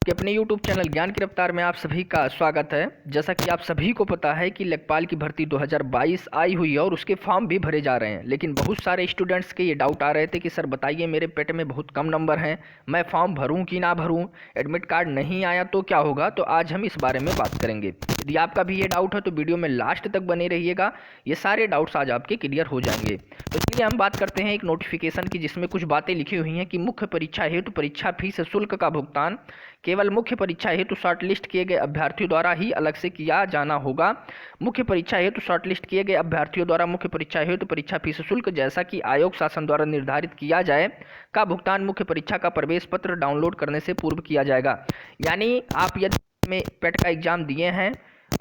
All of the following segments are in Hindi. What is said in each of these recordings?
आपके अपने YouTube चैनल ज्ञान की रफ्तार में आप सभी का स्वागत है। जैसा कि आप सभी को पता है कि लेखपाल की भर्ती 2022 आई हुई है और उसके फॉर्म भी भरे जा रहे हैं, लेकिन बहुत सारे स्टूडेंट्स के ये डाउट आ रहे थे कि सर बताइए मेरे पेट में बहुत कम नंबर हैं, मैं फॉर्म भरूं कि ना भरूं, एडमिट कार्ड नहीं आया तो क्या होगा। तो आज हम इस बारे में बात करेंगे। यदि आपका भी ये डाउट है तो वीडियो में लास्ट तक बने रहिएगा, ये सारे डाउट्स आज आपके क्लियर हो जाएंगे। तो चलिए हम बात करते हैं एक नोटिफिकेशन की, जिसमें कुछ बातें लिखी हुई हैं कि मुख्य परीक्षा हेतु परीक्षा फीस शुल्क का भुगतान केवल मुख्य परीक्षा हेतु शॉर्टलिस्ट किए गए अभ्यर्थियों द्वारा ही अलग से किया जाना होगा। मुख्य परीक्षा हेतु शॉर्टलिस्ट किए गए अभ्यर्थियों द्वारा मुख्य परीक्षा हेतु परीक्षा फीस शुल्क जैसा कि आयोग शासन द्वारा निर्धारित किया जाए का भुगतान मुख्य परीक्षा का प्रवेश पत्र डाउनलोड करने से पूर्व किया जाएगा। यानी आप यदि में पेट का एग्जाम दिए हैं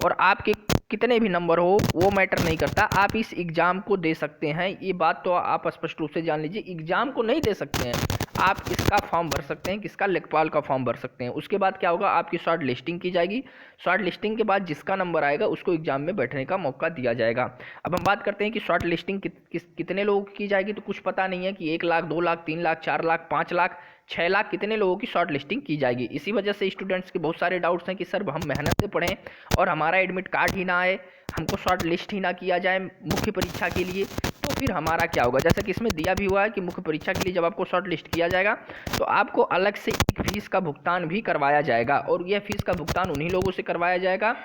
और आपके कितने भी नंबर हो वो मैटर नहीं करता, आप इस एग्ज़ाम को दे सकते हैं। ये बात तो आप स्पष्ट रूप से जान लीजिए, एग्ज़ाम को नहीं दे सकते हैं, आप इसका फॉर्म भर सकते हैं, किसका, लेखपाल का फॉर्म भर सकते हैं। उसके बाद क्या होगा, आपकी शॉर्ट लिस्टिंग की जाएगी। शॉर्ट लिस्टिंग के बाद जिसका नंबर आएगा उसको एग्जाम में बैठने का मौका दिया जाएगा। अब हम बात करते हैं कि शॉर्ट लिस्टिंग कितने लोगों की जाएगी, तो कुछ पता नहीं है कि 1 लाख, 2 लाख, 3 लाख, 4 लाख, 5 लाख, 6 लाख कितने लोगों की शॉर्ट लिस्टिंग की जाएगी। इसी वजह से स्टूडेंट्स के बहुत सारे डाउट्स हैं कि सर हम मेहनत से पढ़ें और हमारा एडमिट कार्ड ही ना आए, हमको शॉर्ट लिस्ट ही ना किया जाए मुख्य परीक्षा के लिए, तो फिर हमारा क्या होगा। जैसा कि इसमें दिया भी हुआ है कि मुख्य परीक्षा के लिए जब आपको शॉर्ट लिस्ट किया जाएगा तो आपको अलग से एक फीस का भुगतान भी करवाया जाएगा, और यह फीस का भुगतान उन्हीं लोगों से करवाया जाएगा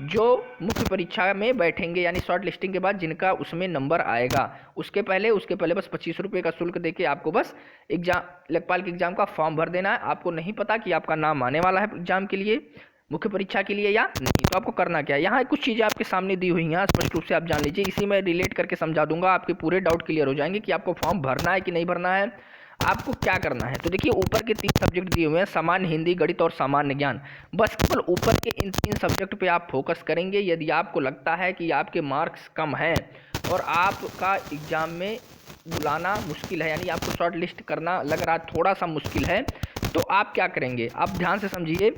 जो मुख्य परीक्षा में बैठेंगे, यानी शॉर्ट लिस्टिंग के बाद जिनका उसमें नंबर आएगा। उसके पहले बस 25 रुपये का शुल्क देके आपको बस एग्जाम, लेखपाल के एग्जाम का फॉर्म भर देना है। आपको नहीं पता कि आपका नाम आने वाला है एग्जाम के लिए, मुख्य परीक्षा के लिए या नहीं, तो आपको करना क्या है। यहाँ कुछ चीज़ें आपके सामने दी हुई हैं, स्पष्ट रूप से आप जान लीजिए। इसी में रिलेट करके समझा दूंगा, आपके पूरे डाउट क्लियर हो जाएंगे कि आपको फॉर्म भरना है कि नहीं भरना है, आपको क्या करना है। तो देखिए, ऊपर के 3 सब्जेक्ट दिए हुए हैं, सामान्य, हिंदी, गणित और सामान्य ज्ञान। बस केवल ऊपर के इन 3 सब्जेक्ट पे आप फोकस करेंगे। यदि आपको लगता है कि आपके मार्क्स कम हैं और आपका एग्जाम में बुलाना मुश्किल है, यानी आपको शॉर्ट लिस्ट करना लग रहा थोड़ा सा मुश्किल है, तो आप क्या करेंगे। आप ध्यान से समझिए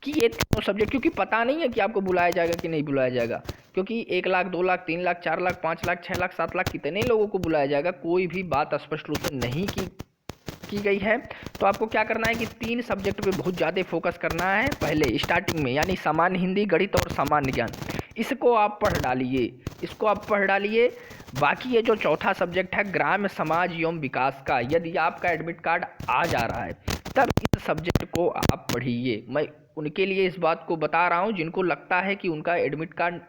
कि ये तीनों सब्जेक्ट, क्योंकि पता नहीं है कि आपको बुलाया जाएगा कि नहीं बुलाया जाएगा, क्योंकि 1 लाख, 2 लाख, 3 लाख, 4 लाख, 5 लाख, 6 लाख, 7 लाख कितने लोगों को बुलाया जाएगा, कोई भी बात स्पष्ट रूप से नहीं की गई है। तो आपको क्या करना है कि 3 सब्जेक्ट पे बहुत ज़्यादा फोकस करना है पहले स्टार्टिंग में, यानी सामान्य, हिंदी, गणित और सामान्य ज्ञान। इसको आप पढ़ डालिए। बाकी ये जो चौथा सब्जेक्ट है ग्राम्य समाज एवं विकास का, यदि आपका एडमिट कार्ड आ जा रहा है तब इस सब्जेक्ट को आप पढ़िए। मैं उनके लिए इस बात को बता रहा हूँ जिनको लगता है कि उनका एडमिट कार्ड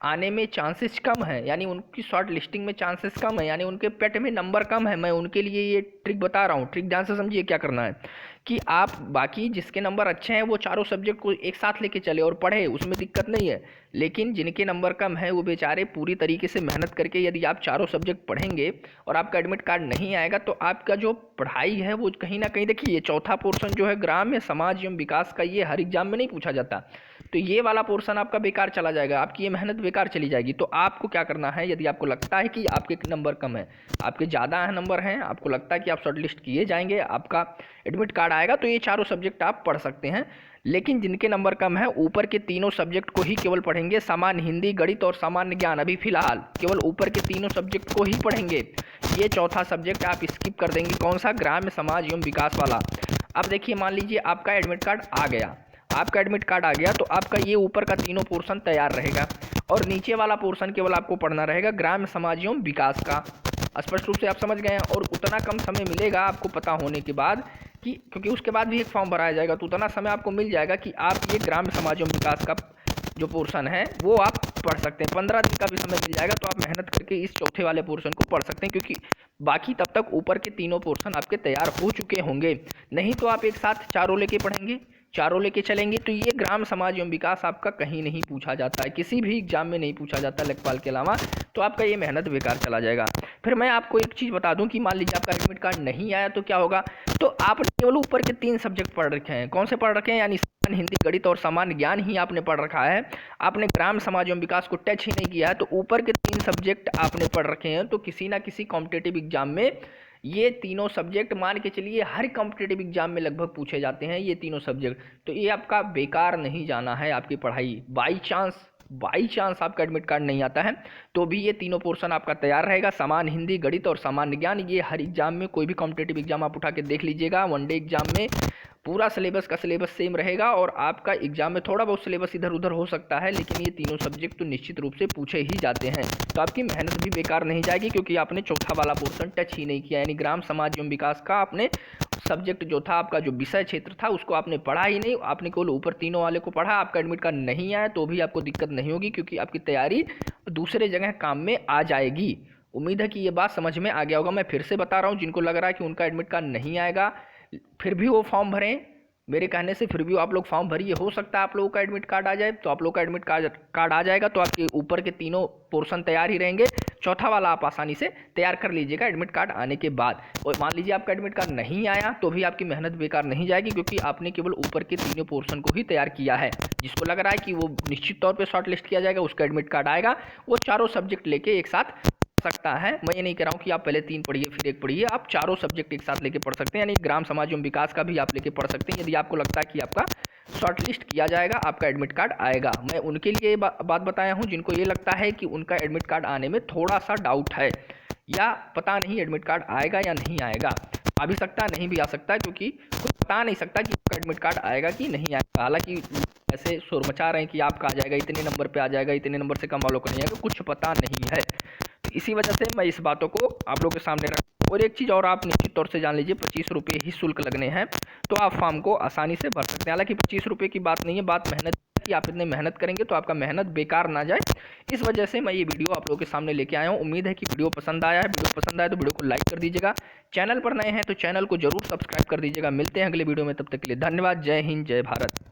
आने में चांसेस कम है, यानी उनकी शॉर्ट लिस्टिंग में चांसेस कम है, यानी उनके पेट में नंबर कम है। मैं उनके लिए ये ट्रिक बता रहा हूँ। ट्रिक ध्यान से समझिए, क्या करना है कि आप बाकी जिसके नंबर अच्छे हैं वो चारों सब्जेक्ट को एक साथ लेके चले और पढ़े, उसमें दिक्कत नहीं है। लेकिन जिनके नंबर कम है वो बेचारे पूरी तरीके से मेहनत करके, यदि आप चारों सब्जेक्ट पढ़ेंगे और आपका एडमिट कार्ड नहीं आएगा तो आपका जो पढ़ाई है वो कहीं ना कहीं, देखिए ये चौथा पोर्शन जो है ग्राम्य समाज एवं विकास का, ये हर एग्जाम में नहीं पूछा जाता, तो ये वाला पोर्शन आपका बेकार चला जाएगा, आपकी ये मेहनत बेकार चली जाएगी। तो आपको क्या करना है, यदि आपको लगता है कि आपके नंबर कम है, आपके ज़्यादा नंबर हैं, आपको लगता है कि आप शॉर्ट लिस्ट किए जाएंगे, आपका एडमिट कार्ड आएगा, तो ये चारों सब्जेक्ट आप पढ़ सकते हैं। लेकिन जिनके नंबर कम है ऊपर के तीनों सब्जेक्ट को ही केवल पढ़ेंगे, सामान्य, हिंदी, गणित और सामान्य ज्ञान। अभी फिलहाल केवल ऊपर के तीनों सब्जेक्ट को ही पढ़ेंगे। ये चौथा सब्जेक्ट आप स्किप कर देंगे, कौन सा, ग्राम्य समाज एवं विकास वाला। अब देखिए, मान लीजिए आपका एडमिट कार्ड आ गया, तो आपका ये ऊपर का तीनों पोर्शन तैयार रहेगा और नीचे वाला पोर्शन केवल आपको पढ़ना रहेगा ग्राम्य समाज एवं विकास का। स्पष्ट रूप से आप समझ गए हैं। और उतना कम समय मिलेगा आपको पता होने के बाद कि, क्योंकि उसके बाद भी एक फॉर्म भराया जाएगा, तो उतना समय आपको मिल जाएगा कि आप ये ग्राम्य समाज एवं विकास का जो पोर्शन है वो आप पढ़ सकते हैं। 15 दिन का भी समय मिल जाएगा, तो आप मेहनत करके इस चौथे वाले पोर्शन को पढ़ सकते हैं, क्योंकि बाकी तब तक ऊपर के तीनों पोर्शन आपके तैयार हो चुके होंगे। नहीं तो आप एक साथ चारों लेके पढ़ेंगे, चारों लेके चलेंगे, तो ये ग्राम समाज एवं विकास आपका कहीं नहीं पूछा जाता है, किसी भी एग्जाम में नहीं पूछा जाता लेखपाल के अलावा, तो आपका ये मेहनत बेकार चला जाएगा। फिर मैं आपको एक चीज़ बता दूं कि मान लीजिए आपका एडमिट कार्ड नहीं आया तो क्या होगा। तो आपने केवल ऊपर के 3 सब्जेक्ट पढ़ रखे हैं, कौन से पढ़ रखे हैं, यानी सामान्य, हिंदी, गणित और सामान्य ज्ञान ही आपने पढ़ रखा है, आपने ग्राम समाज एवं विकास को टच ही नहीं किया है, तो ऊपर के 3 सब्जेक्ट आपने पढ़ रखे हैं। तो किसी ना किसी कॉम्पिटेटिव एग्जाम में ये तीनों सब्जेक्ट, मान के चलिए हर कॉम्पिटेटिव एग्जाम में लगभग पूछे जाते हैं ये तीनों सब्जेक्ट, तो ये आपका बेकार नहीं जाना है आपकी पढ़ाई। बाई चांस आपका एडमिट कार्ड नहीं आता है तो भी ये तीनों पोर्शन आपका तैयार रहेगा, सामान्य, हिंदी, गणित और सामान्य ज्ञान। ये हर एग्जाम में, कोई भी कॉम्पिटेटिव एग्जाम आप उठा के देख लीजिएगा, वनडे एग्जाम में पूरा सिलेबस का सिलेबस सेम रहेगा और आपका एग्जाम में थोड़ा बहुत सिलेबस इधर उधर हो सकता है, लेकिन ये तीनों सब्जेक्ट तो निश्चित रूप से पूछे ही जाते हैं। तो आपकी मेहनत भी बेकार नहीं जाएगी, क्योंकि आपने चौथा वाला पोर्शन टच ही नहीं किया, यानी ग्राम समाज एवं विकास का आपने सब्जेक्ट जो था, आपका जो विषय क्षेत्र था, उसको आपने पढ़ा ही नहीं। आपने केवल ऊपर तीनों वाले को पढ़ा। आपका एडमिट कार्ड नहीं आया तो भी आपको दिक्कत नहीं होगी, क्योंकि आपकी तैयारी दूसरे जगह काम में आ जाएगी। उम्मीद है कि ये बात समझ में आ गया होगा। मैं फिर से बता रहा हूँ, जिनको लग रहा है कि उनका एडमिट कार्ड नहीं आएगा, फिर भी वो फॉर्म भरें मेरे कहने से। फिर भी आप लोग फॉर्म भरिए, हो सकता है आप लोगों का एडमिट कार्ड आ जाए। तो आप लोग का एडमिट कार्ड आ जाएगा तो आपके ऊपर के तीनों पोर्शन तैयार ही रहेंगे। चौथा वाला आप आसानी से तैयार कर लीजिएगा एडमिट कार्ड आने के बाद। और मान लीजिए आपका एडमिट कार्ड नहीं आया तो भी आपकी मेहनत बेकार नहीं जाएगी, क्योंकि आपने केवल ऊपर के तीनों पोर्शन को ही तैयार किया है। जिसको लग रहा है कि वो निश्चित तौर पर शॉर्ट लिस्ट किया जाएगा, उसका एडमिट कार्ड आएगा, वो चारों सब्जेक्ट लेके एक साथ सकता है। मैं ये नहीं कह रहा हूँ कि आप पहले 3 पढ़िए फिर 1 पढ़िए, आप चारों सब्जेक्ट एक साथ लेके पढ़ सकते हैं। यानी ग्राम समाज एवं विकास का भी आप लेके पढ़ सकते हैं। यदि आपको लगता है कि आपका शॉर्ट लिस्ट किया जाएगा, आपका एडमिट कार्ड आएगा। मैं उनके लिए बात बताया हूँ जिनको ये लगता है कि उनका एडमिट कार्ड आने में थोड़ा सा डाउट है, या पता नहीं एडमिट कार्ड आएगा या नहीं आएगा। आ भी सकता है, नहीं भी आ सकता है, क्योंकि कुछ बता नहीं सकता कि आपका एडमिट कार्ड आएगा कि नहीं आएगा। हालांकि ऐसे शोर मचा रहे हैं कि आपका आ जाएगा, इतने नंबर पे आ जाएगा, इतने नंबर से कम वालों को नहीं आएगा, कुछ पता नहीं है। तो इसी वजह से मैं इस बातों को आप लोगों के सामने रख। और एक चीज़ और आप निश्चित तौर से जान लीजिए, 25 रुपये ही शुल्क लगने हैं, तो आप फॉर्म को आसानी से भर सकते हैं। हालांकि 25 रुपये की बात नहीं है, बात मेहनत कि आप इतने मेहनत करेंगे तो आपका मेहनत बेकार ना जाए। इस वजह से मैं ये वीडियो आप लोगों के सामने लेके आया हूँ। उम्मीद है कि वीडियो पसंद आया है। वीडियो पसंद आया तो वीडियो को लाइक कर दीजिएगा। चैनल पर नए हैं तो चैनल को जरूर सब्सक्राइब कर दीजिएगा। मिलते हैं अगले वीडियो में, तब तक के लिए धन्यवाद। जय हिंद, जय भारत।